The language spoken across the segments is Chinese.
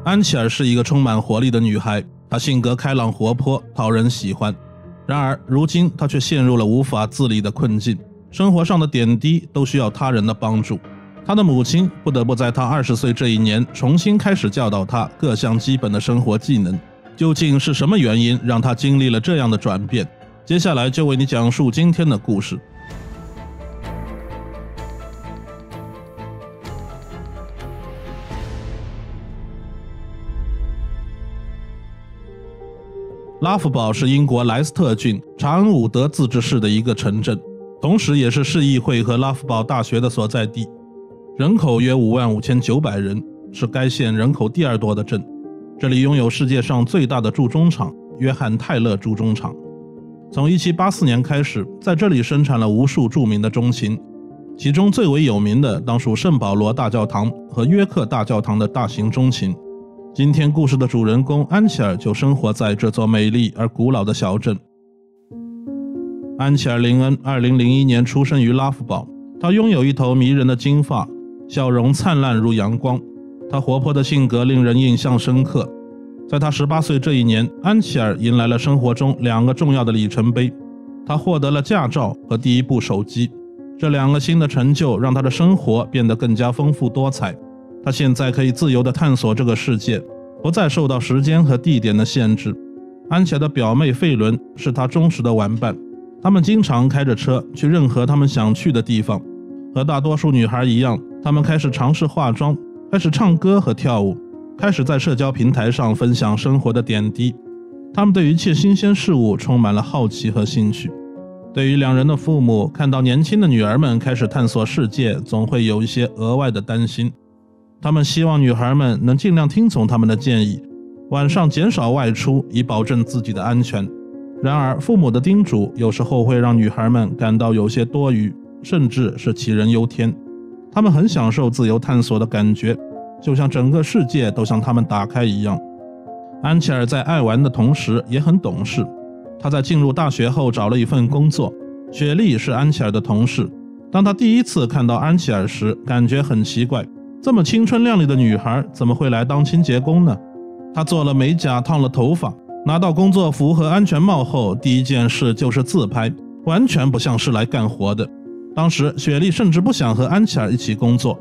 安琪儿是一个充满活力的女孩，她性格开朗活泼，讨人喜欢。然而如今她却陷入了无法自理的困境，生活上的点滴都需要他人的帮助。她的母亲不得不在她20岁这一年重新开始教导她各项基本的生活技能。究竟是什么原因让她经历了这样的转变？接下来就为你讲述今天的故事。拉夫堡是英国莱斯特郡查恩伍德自治市的一个城镇，同时也是市议会和拉夫堡大学的所在地，人口约55900人，是该县人口第2多的镇。这里拥有世界上最大的铸钟厂——约翰泰勒铸钟厂。从1784年开始，在这里生产了无数著名的钟琴，其中最为有名的当属圣保罗大教堂和约克大教堂的大型钟琴。今天故事的主人公安琪儿就生活在这座美丽而古老的小镇。安琪儿·林恩2001年出生于拉夫堡，她拥有一头迷人的金发，笑容灿烂如阳光。她活泼的性格令人印象深刻。在她18岁这一年，安琪儿迎来了生活中2个重要的里程碑，她获得了驾照和第1部手机。这2个新的成就让她的生活变得更加丰富多彩。他现在可以自由地探索这个世界，不再受到时间和地点的限制。安琪儿的表妹费伦是他忠实的玩伴，他们经常开着车去任何他们想去的地方。和大多数女孩一样，他们开始尝试化妆，开始唱歌和跳舞，开始在社交平台上分享生活的点滴。他们对一切新鲜事物充满了好奇和兴趣。对于2人的父母，看到年轻的女儿们开始探索世界，总会有一些额外的担心。他们希望女孩们能尽量听从他们的建议，晚上减少外出，以保证自己的安全。然而，父母的叮嘱有时候会让女孩们感到有些多余，甚至是杞人忧天。他们很享受自由探索的感觉，就像整个世界都向他们打开一样。安琪儿在爱玩的同时也很懂事。她在进入大学后找了一份工作，雪莉是安琪儿的同事。当她第一次看到安琪儿时，感觉很奇怪。这么青春靓丽的女孩怎么会来当清洁工呢？她做了美甲，烫了头发，拿到工作服和安全帽后，第一件事就是自拍，完全不像是来干活的。当时雪莉甚至不想和安琪儿一起工作，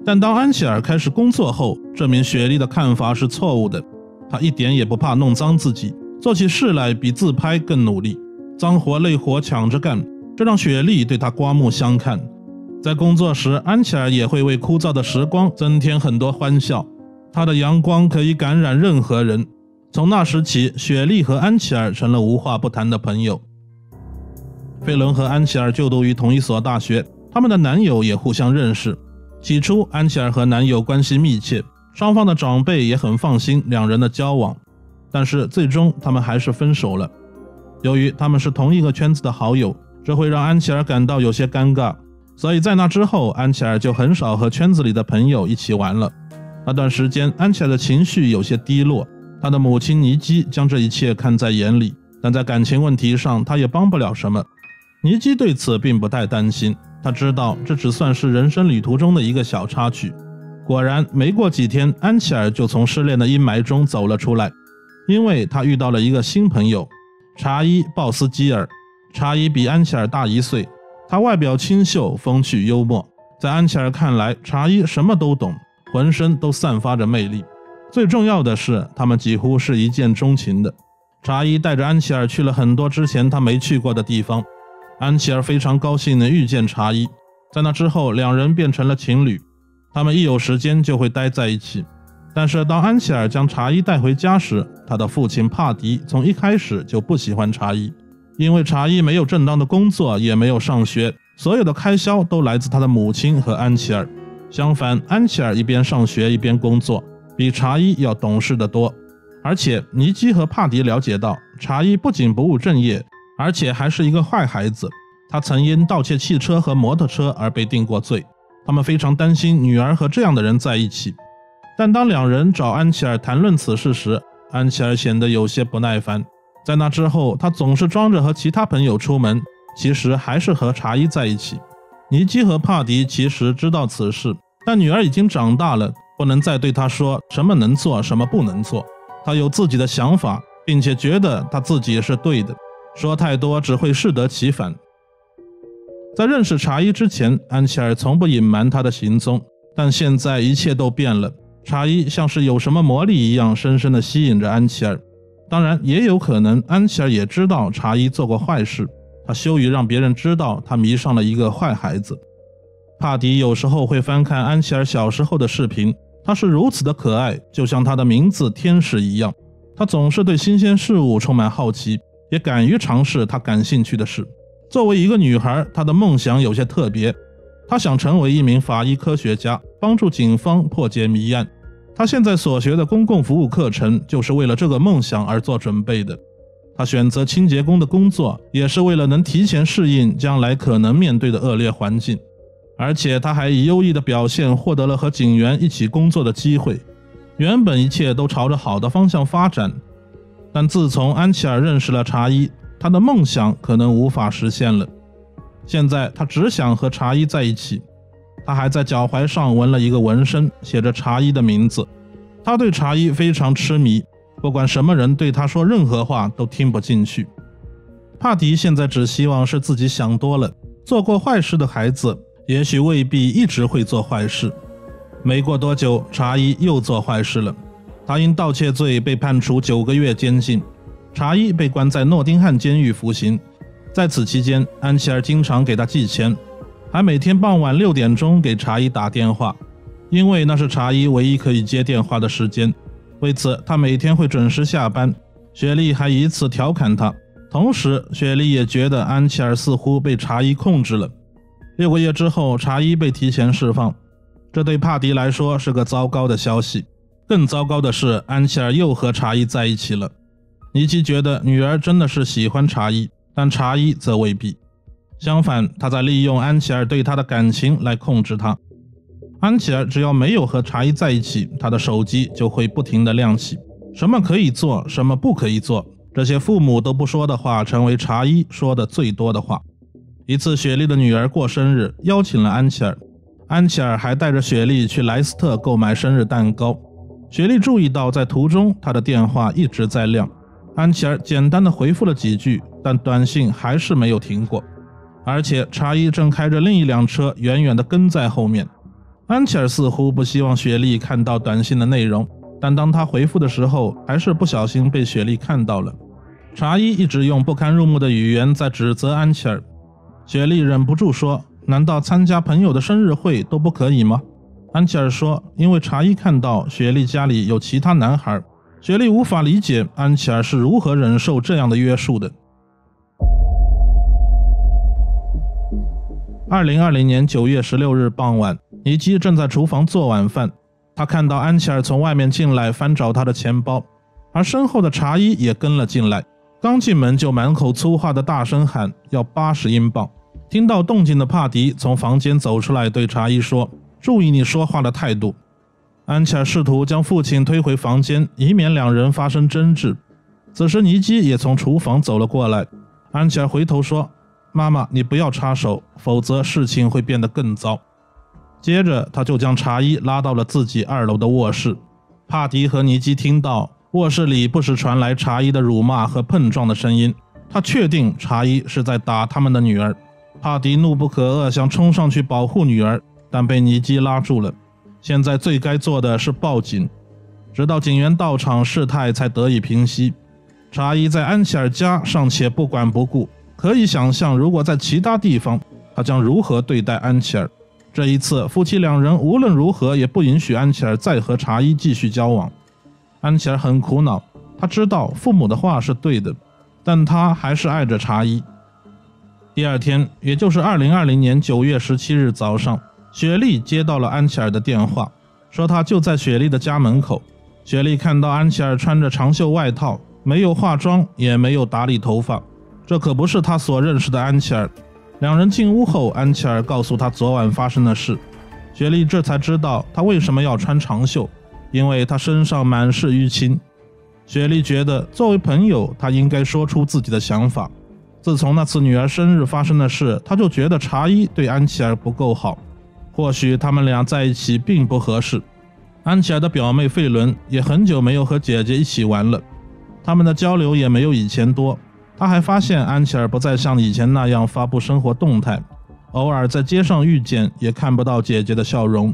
但当安琪儿开始工作后，证明雪莉的看法是错误的。她一点也不怕弄脏自己，做起事来比自拍更努力，脏活累活抢着干，这让雪莉对她刮目相看。在工作时，安琪儿也会为枯燥的时光增添很多欢笑，她的阳光可以感染任何人。从那时起，雪莉和安琪儿成了无话不谈的朋友。费伦和安琪儿就读于同一所大学，他们的男友也互相认识。起初，安琪儿和男友关系密切，双方的长辈也很放心2人的交往，但是最终他们还是分手了。由于他们是同一个圈子的好友，这会让安琪儿感到有些尴尬。所以在那之后，安琪儿就很少和圈子里的朋友一起玩了。那段时间，安琪儿的情绪有些低落，她的母亲尼基将这一切看在眼里，但在感情问题上，她也帮不了什么。尼基对此并不太担心，她知道这只算是人生旅途中的一个小插曲。果然，没过几天，安琪儿就从失恋的阴霾中走了出来，因为她遇到了一个新朋友——查伊·鲍斯基尔。查伊比安琪儿大1岁。他外表清秀，风趣幽默，在安琪儿看来，查伊什么都懂，浑身都散发着魅力。最重要的是，他们几乎是一见钟情的。查伊带着安琪儿去了很多之前他没去过的地方，安琪儿非常高兴能遇见查伊。在那之后，2人变成了情侣，他们一有时间就会待在一起。但是当安琪儿将查伊带回家时，他的父亲帕迪从一开始就不喜欢查伊。因为查伊没有正当的工作，也没有上学，所有的开销都来自他的母亲和安琪儿。相反，安琪儿一边上学一边工作，比查伊要懂事得多。而且尼基和帕迪了解到，查伊不仅不务正业，而且还是一个坏孩子。他曾因盗窃汽车和摩托车而被定过罪。他们非常担心女儿和这样的人在一起。但当2人找安琪儿谈论此事时，安琪儿显得有些不耐烦。在那之后，他总是装着和其他朋友出门，其实还是和查伊在一起。尼基和帕迪其实知道此事，但女儿已经长大了，不能再对他说什么能做什么不能做，他有自己的想法，并且觉得他自己是对的，说太多只会适得其反。在认识查伊之前，安琪儿从不隐瞒他的行踪，但现在一切都变了，查伊像是有什么魔力一样深深地吸引着安琪儿。当然也有可能安琪儿也知道查伊做过坏事，他羞于让别人知道他迷上了一个坏孩子。帕迪有时候会翻看安琪儿小时候的视频，她是如此的可爱，就像她的名字天使一样。她总是对新鲜事物充满好奇，也敢于尝试她感兴趣的事。作为一个女孩，她的梦想有些特别，她想成为一名法医科学家，帮助警方破解谜案。她现在所学的公共服务课程就是为了这个梦想而做准备的。她选择清洁工的工作，也是为了能提前适应将来可能面对的恶劣环境。而且他还以优异的表现获得了和警员一起工作的机会。原本一切都朝着好的方向发展，但自从安琪儿认识了查伊，他的梦想可能无法实现了。现在他只想和查伊在一起。他还在脚踝上纹了一个纹身，写着查伊的名字。他对查伊非常痴迷，不管什么人对他说任何话都听不进去。帕迪现在只希望是自己想多了，做过坏事的孩子也许未必一直会做坏事。没过多久，查伊又做坏事了。他因盗窃罪被判处9个月监禁。查伊被关在诺丁汉监狱服刑。在此期间，安琪儿经常给他寄钱，还每天傍晚6点钟给查伊打电话，因为那是查伊唯一可以接电话的时间。为此，他每天会准时下班。雪莉还以此调侃他，同时雪莉也觉得安琪儿似乎被查伊控制了。6个月之后，查伊被提前释放，这对帕迪来说是个糟糕的消息。更糟糕的是，安琪儿又和查伊在一起了。尼基觉得女儿真的是喜欢查伊，但查伊则未必。相反，他在利用安琪儿对他的感情来控制他。安琪儿只要没有和查伊在一起，他的手机就会不停地亮起，什么可以做，什么不可以做，这些父母都不说的话成为查伊说的最多的话。一次雪莉的女儿过生日，邀请了安琪儿。安琪儿还带着雪莉去莱斯特购买生日蛋糕。雪莉注意到在途中她的电话一直在亮。安琪儿简单的回复了几句，但短信还是没有停过。而且查伊正开着另一辆车远远地跟在后面。安琪儿似乎不希望雪莉看到短信的内容，但当她回复的时候，还是不小心被雪莉看到了。查伊一直用不堪入目的语言在指责安琪儿。雪莉忍不住说，难道参加朋友的生日会都不可以吗？安琪儿说，因为查伊看到雪莉家里有其他男孩。雪莉无法理解安琪儿是如何忍受这样的约束的。2020年9月16日傍晚，尼基正在厨房做晚饭，他看到安琪儿从外面进来翻找他的钱包，而身后的查伊也跟了进来。刚进门就满口粗话的大声喊要80英镑。听到动静的帕迪从房间走出来，对查伊说，注意你说话的态度。安琪儿试图将父亲推回房间，以免两人发生争执。此时尼基也从厨房走了过来。安琪儿回头说，妈妈，你不要插手，否则事情会变得更糟。接着他就将查伊拉到了自己2楼的卧室。帕迪和尼基听到卧室里不时传来查伊的辱骂和碰撞的声音，他确定查伊是在打他们的女儿。帕迪怒不可遏，想冲上去保护女儿，但被尼基拉住了。现在最该做的是报警，直到警员到场，事态才得以平息。查伊在安琪儿家尚且不管不顾，可以想象如果在其他地方，他将如何对待安琪儿。这一次，夫妻两人无论如何也不允许安琪儿再和查伊继续交往。安琪儿很苦恼，他知道父母的话是对的，但他还是爱着查伊。第二天，也就是2020年9月17日早上，雪莉接到了安琪儿的电话，说她就在雪莉的家门口。雪莉看到安琪儿穿着长袖外套，没有化妆，也没有打理头发，这可不是她所认识的安琪儿。两人进屋后，安琪儿告诉她昨晚发生的事。雪莉这才知道她为什么要穿长袖，因为她身上满是淤青。雪莉觉得作为朋友，她应该说出自己的想法。自从那次女儿生日发生的事，她就觉得查伊对安琪儿不够好，或许他们俩在一起并不合适。安琪儿的表妹费伦也很久没有和姐姐一起玩了，他们的交流也没有以前多。他还发现安琪儿不再像以前那样发布生活动态，偶尔在街上遇见也看不到姐姐的笑容。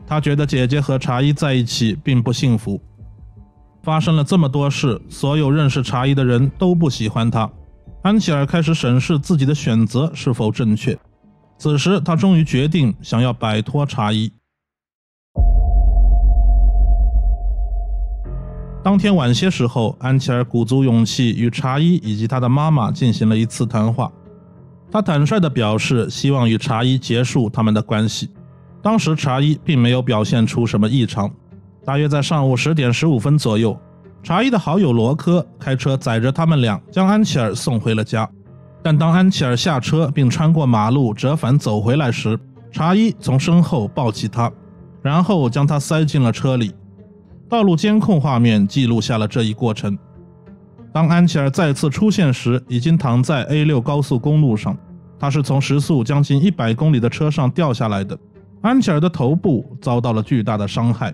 他觉得姐姐和茶一在一起并不幸福。发生了这么多事，所有认识茶一的人都不喜欢他。安琪儿开始审视自己的选择是否正确。此时他终于决定想要摆脱茶一。当天晚些时候，安琪儿鼓足勇气与茶一以及他的妈妈进行了一次谈话。他坦率地表示希望与茶一结束他们的关系。当时茶一并没有表现出什么异常。大约在上午10点15分左右，茶一的好友罗科开车载着他们俩将安琪儿送回了家。但当安琪儿下车并穿过马路折返走回来时，茶一从身后抱起他，然后将他塞进了车里。道路监控画面记录下了这一过程。当安琪儿再次出现时，已经躺在 A6 高速公路上，他是从时速将近100公里的车上掉下来的。安琪儿的头部遭到了巨大的伤害。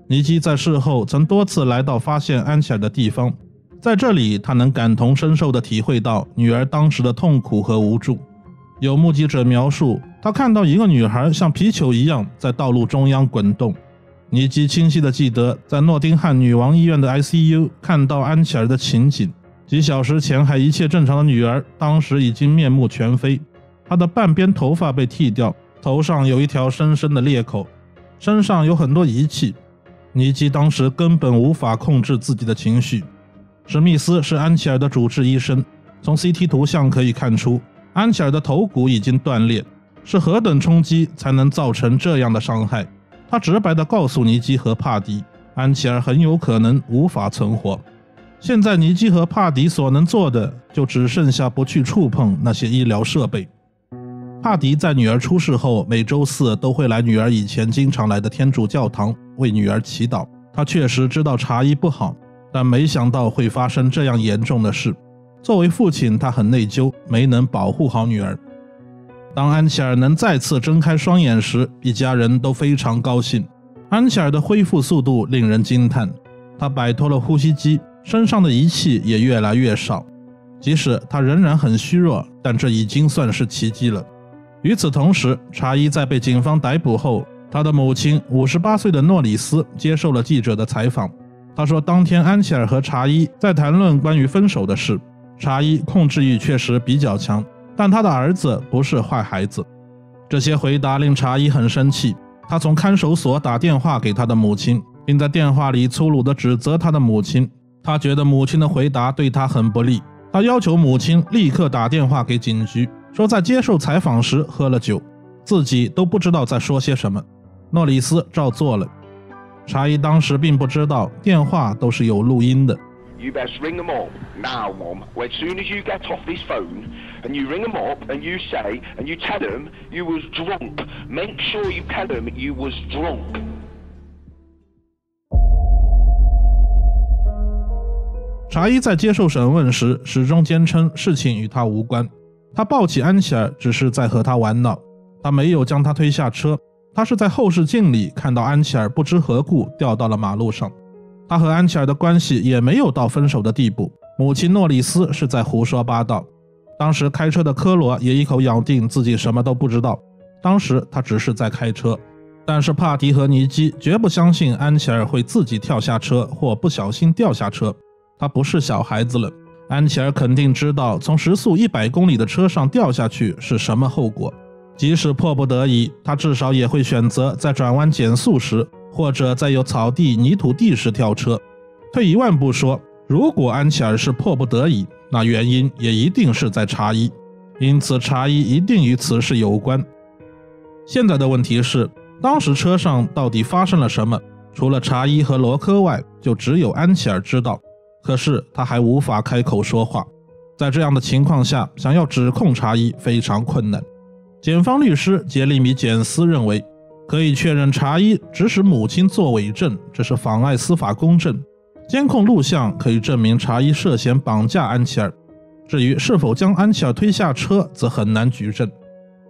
尼基在事后曾多次来到发现安琪儿的地方，在这里他能感同身受地体会到女儿当时的痛苦和无助。有目击者描述，他看到一个女孩像皮球一样在道路中央滚动。尼基清晰地记得在诺丁汉女王医院的 ICU 看到安琪儿的情景。几小时前还一切正常的女儿当时已经面目全非，她的半边头发被剃掉，头上有一条深深的裂口，身上有很多仪器。尼基当时根本无法控制自己的情绪。史密斯是安琪儿的主治医生，从 CT 图像可以看出安琪儿的头骨已经断裂，是何等冲击才能造成这样的伤害。他直白地告诉尼基和帕迪，安琪儿很有可能无法存活。现在尼基和帕迪所能做的就只剩下不去触碰那些医疗设备。帕迪在女儿出事后，每周4都会来女儿以前经常来的天主教堂为女儿祈祷。他确实知道茶一不好，但没想到会发生这样严重的事。作为父亲，他很内疚，没能保护好女儿。当安琪儿能再次睁开双眼时，一家人都非常高兴。安琪儿的恢复速度令人惊叹，她摆脱了呼吸机，身上的仪器也越来越少。即使她仍然很虚弱，但这已经算是奇迹了。与此同时，茶一在被警方逮捕后，他的母亲58岁的诺里斯接受了记者的采访。他说，当天安琪儿和茶一在谈论关于分手的事。茶一控制欲确实比较强，但他的儿子不是坏孩子。这些回答令茶一很生气，他从看守所打电话给他的母亲，并在电话里粗鲁地指责他的母亲。他觉得母亲的回答对他很不利，他要求母亲立刻打电话给警局，说在接受采访时喝了酒，自己都不知道在说些什么。诺里斯照做了。茶一当时并不知道电话都是有录音的。You best ring them up now, Mom. As soon as you get off this phone, and you ring them up, and you say, and you tell them you was drunk. Make sure you tell them you was drunk. 茶一在接受审问时始终坚称事情与他无关，他抱起安琪儿只是在和他玩闹，他没有将他推下车，他是在后视镜里看到安琪儿不知何故掉到了马路上。他和安琪儿的关系也没有到分手的地步，母亲诺里斯是在胡说八道。当时开车的科罗也一口咬定自己什么都不知道，当时他只是在开车。但是帕迪和尼基绝不相信安琪儿会自己跳下车或不小心掉下车，他不是小孩子了。安琪儿肯定知道从时速100公里的车上掉下去是什么后果，即使迫不得已，他至少也会选择在转弯减速时，或者在有草地、泥土地时跳车。退一万步说，如果安琪儿是迫不得已，那原因也一定是在茶一，因此茶一一定与此事有关。现在的问题是，当时车上到底发生了什么？除了茶一和罗科外，就只有安琪儿知道。可是他还无法开口说话，在这样的情况下，想要指控茶一非常困难。检方律师杰利米·简斯认为，可以确认茶一指使母亲作伪证，这是妨碍司法公正。监控录像可以证明茶一涉嫌绑架安琪儿，至于是否将安琪儿推下车，则很难举证。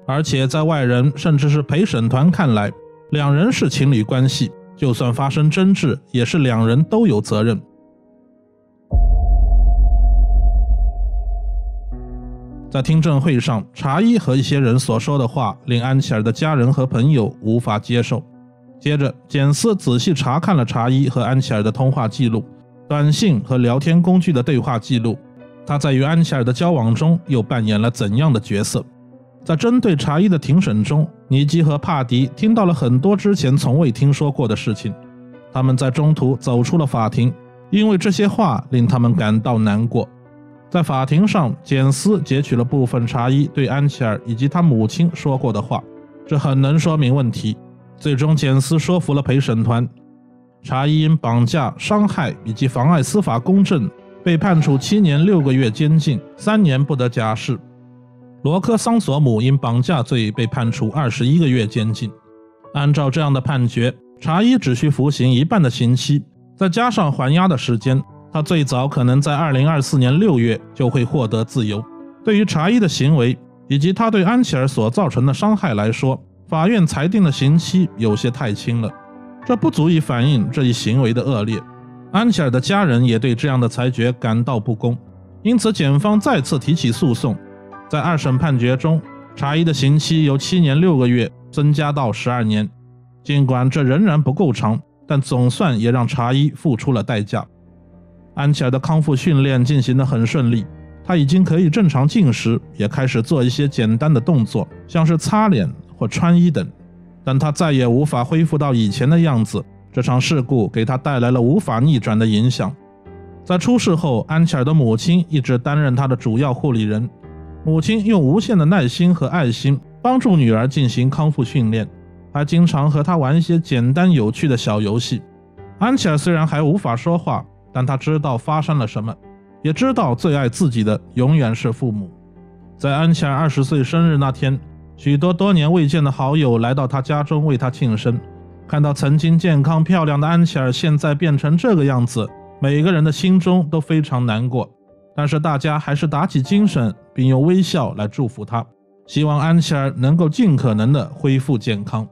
而且在外人甚至是陪审团看来，两人是情侣关系，就算发生争执，也是两人都有责任。在听证会上，查伊和一些人所说的话令安琪儿的家人和朋友无法接受。接着，简斯仔细查看了查伊和安琪儿的通话记录、短信和聊天工具的对话记录，他在与安琪儿的交往中又扮演了怎样的角色？在针对查伊的庭审中，尼基和帕迪听到了很多之前从未听说过的事情。他们在中途走出了法庭，因为这些话令他们感到难过。在法庭上，简斯截取了部分查伊对安琪儿以及他母亲说过的话，这很能说明问题。最终，简斯说服了陪审团，查伊因绑架、伤害以及妨碍司法公正被判处7年6个月监禁，3年不得假释。罗科桑索姆因绑架罪被判处21个月监禁。按照这样的判决，查伊只需服刑一半的刑期，再加上还押的时间，他最早可能在2024年6月就会获得自由。对于查伊的行为以及他对安琪儿所造成的伤害来说，法院裁定的刑期有些太轻了，这不足以反映这一行为的恶劣。安琪儿的家人也对这样的裁决感到不公，因此检方再次提起诉讼。在2审判决中，查伊的刑期由7年6个月增加到12年，尽管这仍然不够长，但总算也让查伊付出了代价。安琪儿的康复训练进行得很顺利，他已经可以正常进食，也开始做一些简单的动作，像是擦脸或穿衣等，但他再也无法恢复到以前的样子。这场事故给他带来了无法逆转的影响。在出事后，安琪儿的母亲一直担任他的主要护理人，母亲用无限的耐心和爱心帮助女儿进行康复训练，还经常和她玩一些简单有趣的小游戏。安琪儿虽然还无法说话，但他知道发生了什么，也知道最爱自己的永远是父母。在安琪儿20岁生日那天，许多多年未见的好友来到他家中为他庆生。看到曾经健康漂亮的安琪儿现在变成这个样子，每个人的心中都非常难过，但是大家还是打起精神，并用微笑来祝福他，希望安琪儿能够尽可能的恢复健康。